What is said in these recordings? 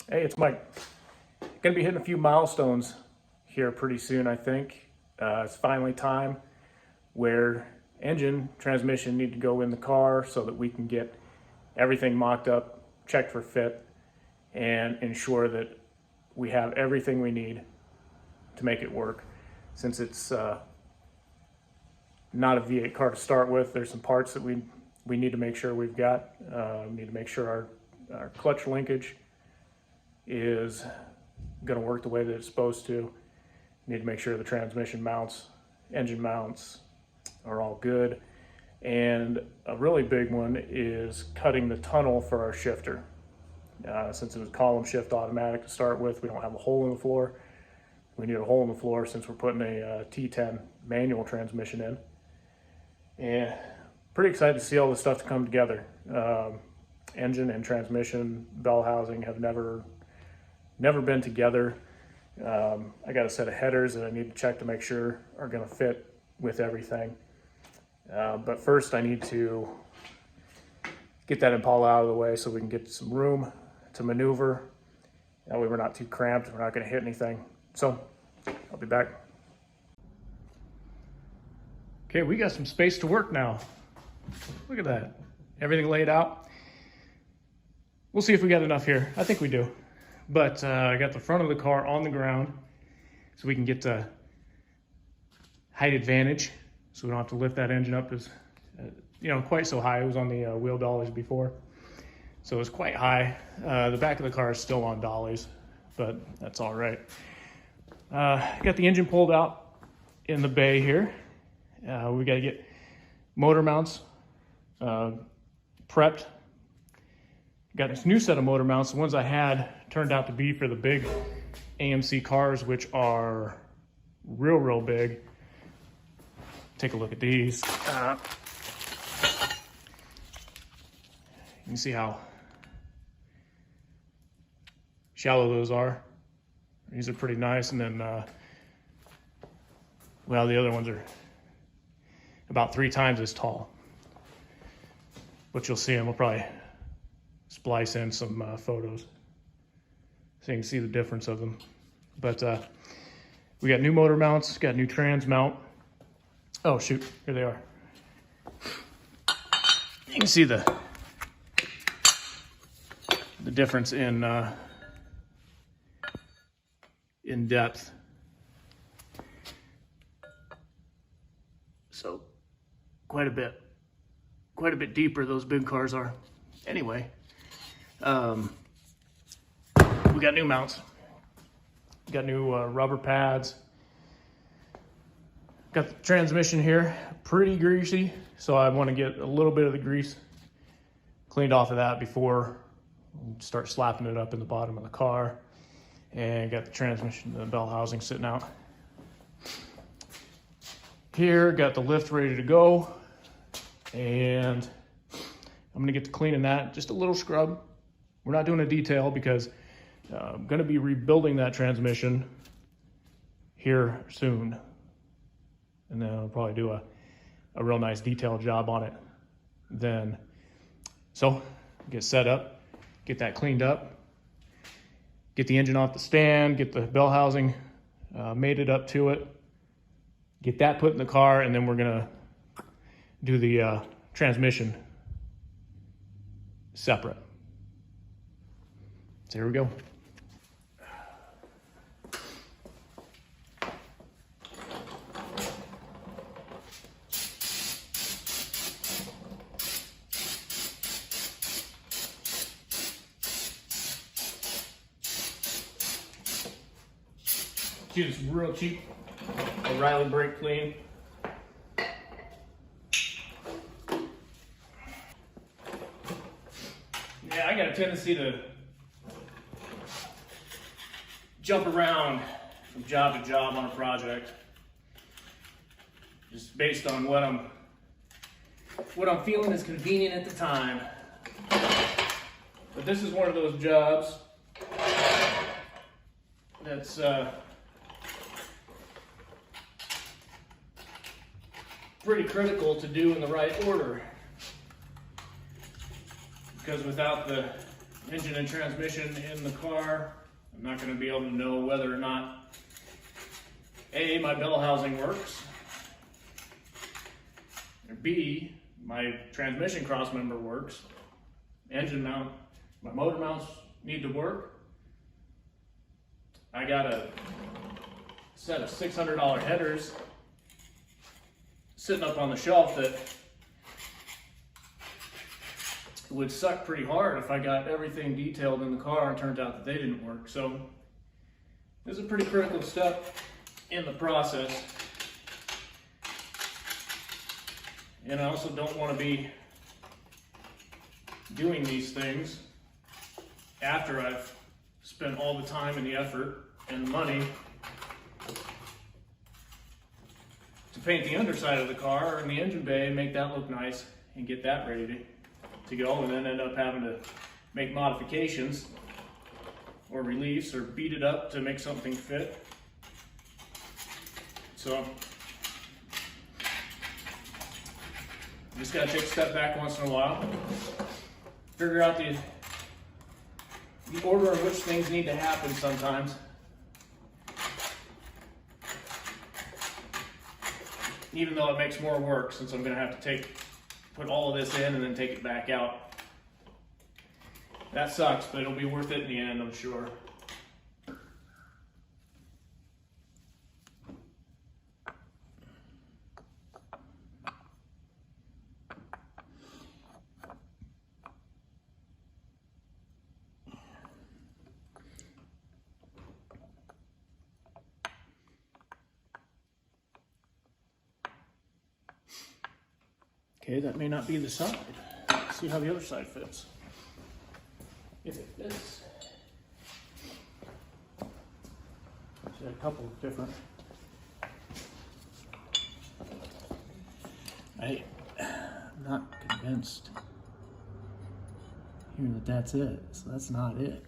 Hey, it's Mike. Gonna be hitting a few milestones here pretty soon, I think. It's finally time where engine, transmission need to go in the car so that we can get everything mocked up, checked for fit, and ensure that we have everything we need to make it work. Since it's not a V8 car to start with, there's some parts that we need to make sure we've got. We need to make sure our clutch linkage is going to work the way that it's supposed to. Need to make sure the transmission mounts, engine mounts are all good. And a really big one is cutting the tunnel for our shifter. Since it was column shift automatic to start with, we don't have a hole in the floor. We need a hole in the floor since we're putting a T10 manual transmission in. And pretty excited to see all this stuff to come together. Engine and transmission, bell housing have never been together. I got a set of headers that I need to check to make sure are going to fit with everything. But first I need to get that Impala out of the way so we can get some room to maneuver. That way we're not too cramped, we're not going to hit anything. So I'll be back. Okay, we got some space to work now. Look at that. Everything laid out. We'll see if we got enough here. I think we do. But I got the front of the car on the ground so we can get to height advantage, so we don't have to lift that engine up as quite so high. It was on the wheel dollies before, so it's quite high. The back of the car is still on dollies, but that's all right. Got the engine pulled out in the bay here. We got to get motor mounts prepped. Got this new set of motor mounts. The ones I had turned out to be for the big AMC cars, which are real big. Take a look at these. You can see how shallow those are. These are pretty nice. And then, well, the other ones are about 3 times as tall. But you'll see them. We'll probably splice in some photos so you can see the difference of them. But we got new motor mounts, got new trans mount. Oh shoot, here they are. You can see the difference in depth. So quite a bit deeper those big cars are. Anyway, we got new mounts. Got new rubber pads. Got the transmission here, pretty greasy, so I want to get a little bit of the grease cleaned off of that before we start slapping it up in the bottom of the car. And got the transmission, the bell housing sitting out. Here, got the lift ready to go, and I'm gonna get to cleaning that, just a little scrub. We're not doing a detail because I'm gonna be rebuilding that transmission here soon. And then I'll probably do a real nice detailed job on it then. So get set up, get that cleaned up, get the engine off the stand, get the bell housing mated up to it, get that put in the car, and then we're gonna do the transmission separate. So here we go. This real cheap O'Reilly brake clean. Yeah, I got a tendency to jump around from job to job on a project, just based on what I'm feeling is convenient at the time. But this is one of those jobs that's pretty critical to do in the right order, because without the engine and transmission in the car. I'm not going to be able to know whether or not A, my bell housing works, or B, my transmission cross member works. Engine mount, my motor mounts need to work. I got a set of $600 headers sitting up on the shelf that would suck pretty hard if I got everything detailed in the car and turned out that they didn't work. So this is a pretty critical step in the process. And I also don't want to be doing these things after I've spent all the time and the effort and the money to paint the underside of the car and the engine bay and make that look nice and get that ready to go, and then end up having to make modifications or reliefs or beat it up to make something fit. So you just gotta take a step back once in a while, figure out the order in which things need to happen sometimes. Even though it makes more work, since I'm gonna have to put all of this in and then take it back out. That sucks, but it'll be worth it in the end, I'm sure. Okay, that may not be the side. Let's see how the other side fits. If it fits. There's a couple of different. I'm not convinced here that that's it. So that's not it.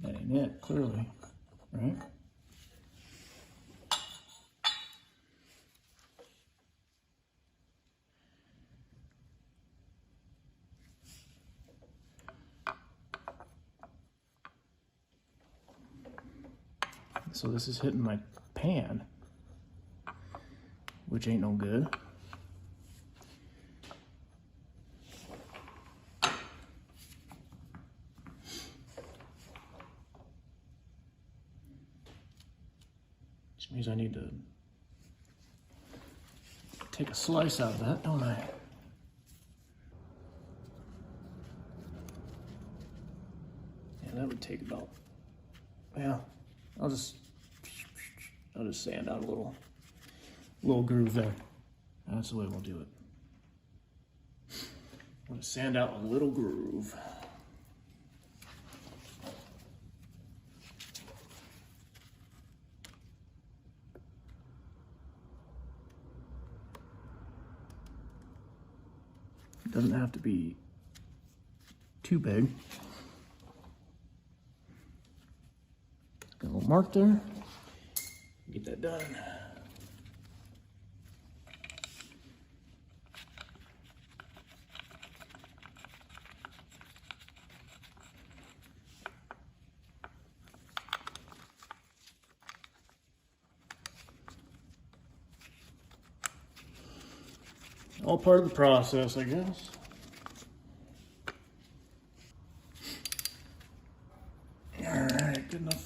That ain't it, clearly, right? So this is hitting my pan, which ain't no good. Which means I need to take a slice out of that, don't I? Yeah, that would take about, well, I'll just sand out a little groove there. That's the way we'll do it. I'm gonna sand out a little groove. It doesn't have to be too big. Got a little mark there. Get that done. All part of the process, I guess. All right, good enough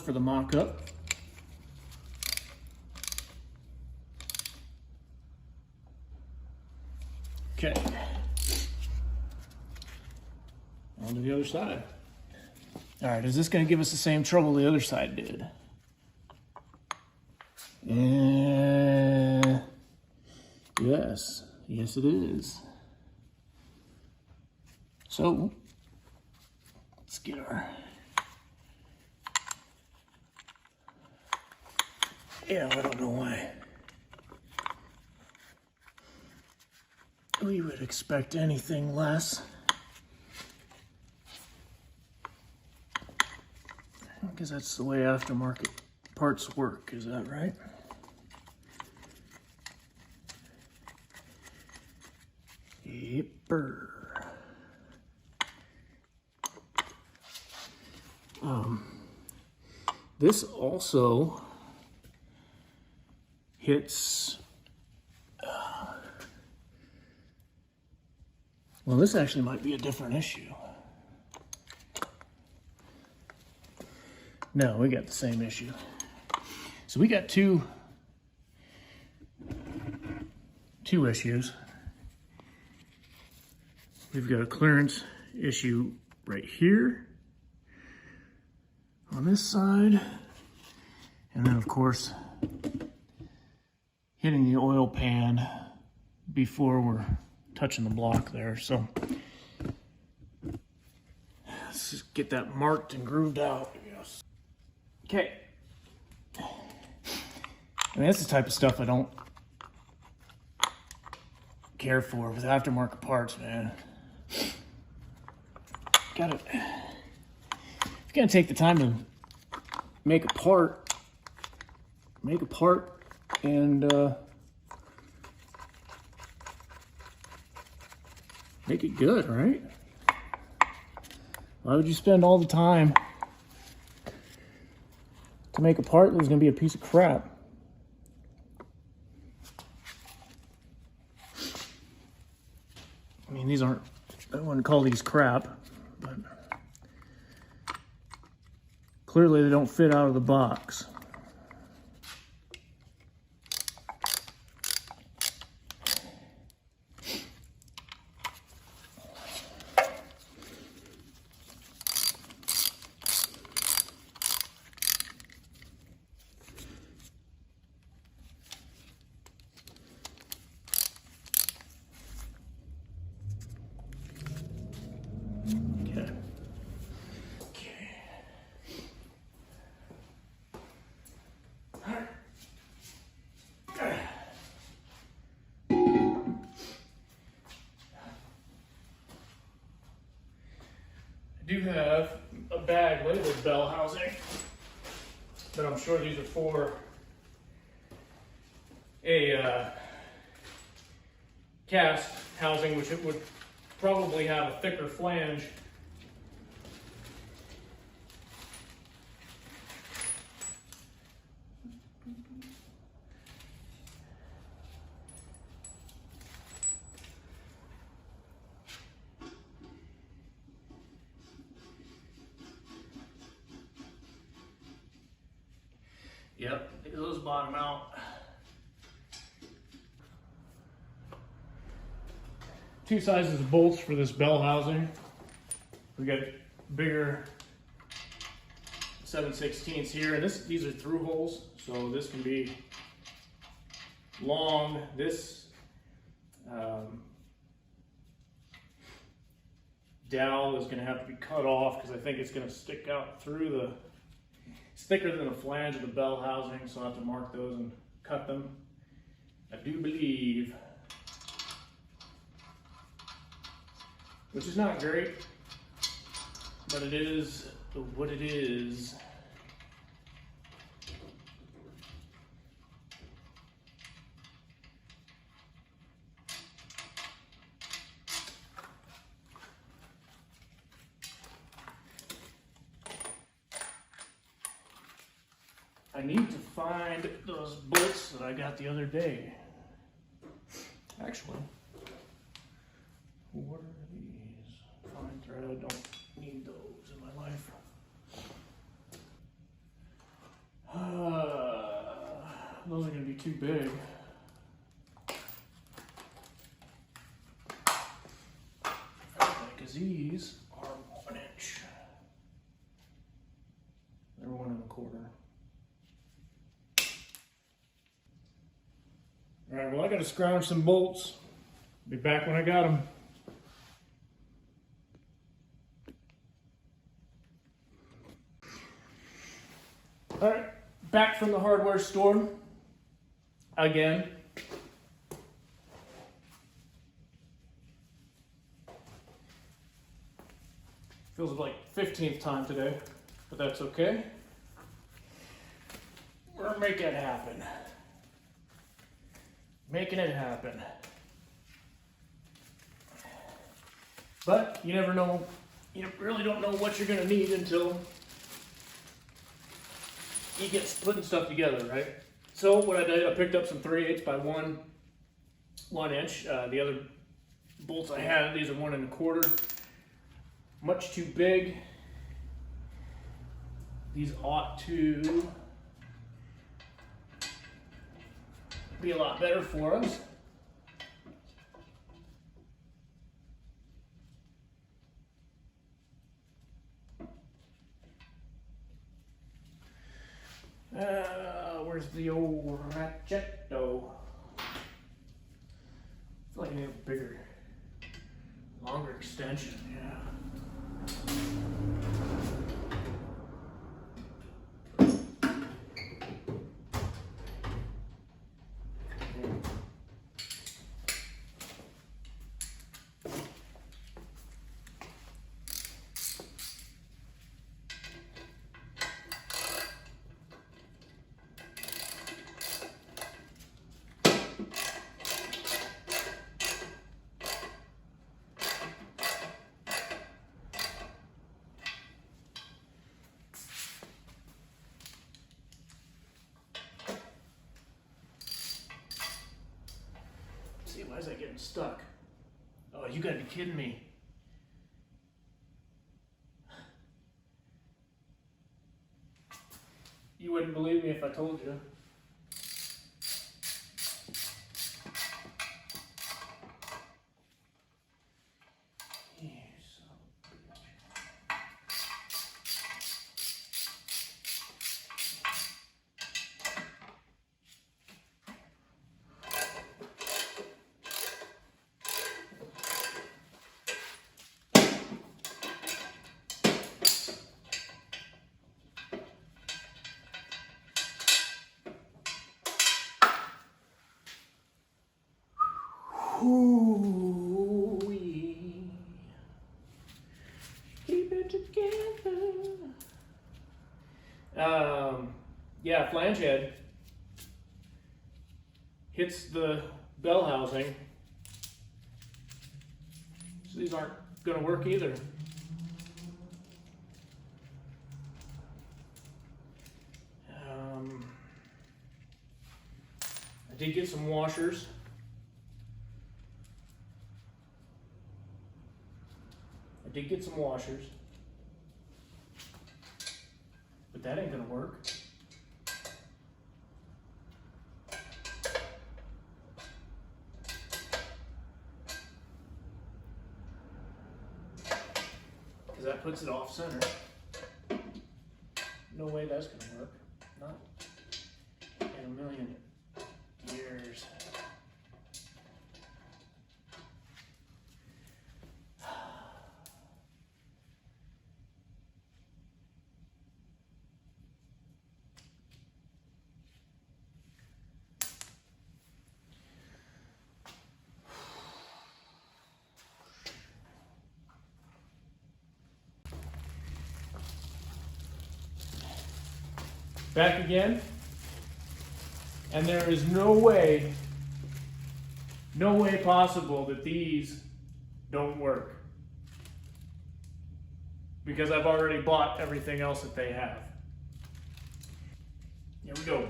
for the mock-up. Okay. On to the other side. All right, is this going to give us the same trouble the other side did? Yes. Yes, it is. So, let's get our... Yeah, I don't know why we would expect anything less. Because that's the way aftermarket parts work, is that right? Yipper. This also hits, well, this actually might be a different issue. No, we got the same issue. So we got two issues. We've got a clearance issue right here on this side, and then of course hitting the oil pan before we're touching the block there. So let's just get that marked and grooved out. Yes. Okay. I mean, that's the type of stuff I don't care for with aftermarket parts, man. Gotta, if you're gonna take the time to make a part and make it good, right? Why would you spend all the time to make a part that was gonna be a piece of crap? I mean, these aren't, I wouldn't call these crap, but clearly they don't fit out of the box. I do have a bag labeled bell housing, but I'm sure these are for a cast housing, which it would probably have a thicker flange. Yep, those bottom out. Two sizes of bolts for this bell housing. We got bigger 7/16 here, and these are through holes, so this can be long. This dowel is going to have to be cut off because I think it's going to stick out through the. It's thicker than the flange of the bell housing, so I'll have to mark those and cut them. I do believe, which is not great, but it is what it is. I need to find those bolts that I got the other day. Actually, what are these? Fine thread, I don't need those in my life. Those are gonna be too big. Because these are 1 inch. They're 1 1/4. All right, well, I got to scrounge some bolts. Be back when I got them. All right, back from the hardware store again. Feels like 15th time today, but that's okay. We're gonna make it happen. Making it happen. But you never know, you really don't know what you're gonna need until you get putting stuff together, right? So what I did, I picked up some 3/8 by 1 inch. The other bolts I had, these are 1 1/4. Much too big. These ought to be a lot better for us. Where's the old ratchet? Oh. I feel like I need a bigger, longer extension, yeah. Why is that getting stuck? Oh, you gotta be kidding me. You wouldn't believe me if I told you. Ooh-wee. Keep it together. Yeah, flange head hits the bell housing, so these aren't going to work either. I did get some washers. But that ain't gonna work. Because that puts it off center. No way that's gonna work. Not in a million years. Back again, and there is no way possible that these don't work, because I've already bought everything else that they have. Here we go.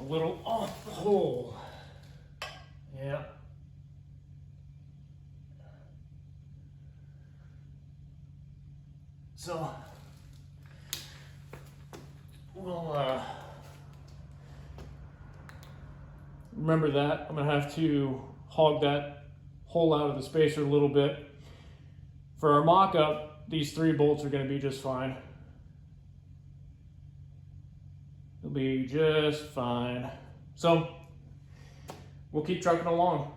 A little off the hole. Yeah. So we'll remember that. I'm gonna have to hog that hole out of the spacer a little bit. For our mock-up, these 3 bolts are gonna be just fine. They'll be just fine. So we'll keep trucking along.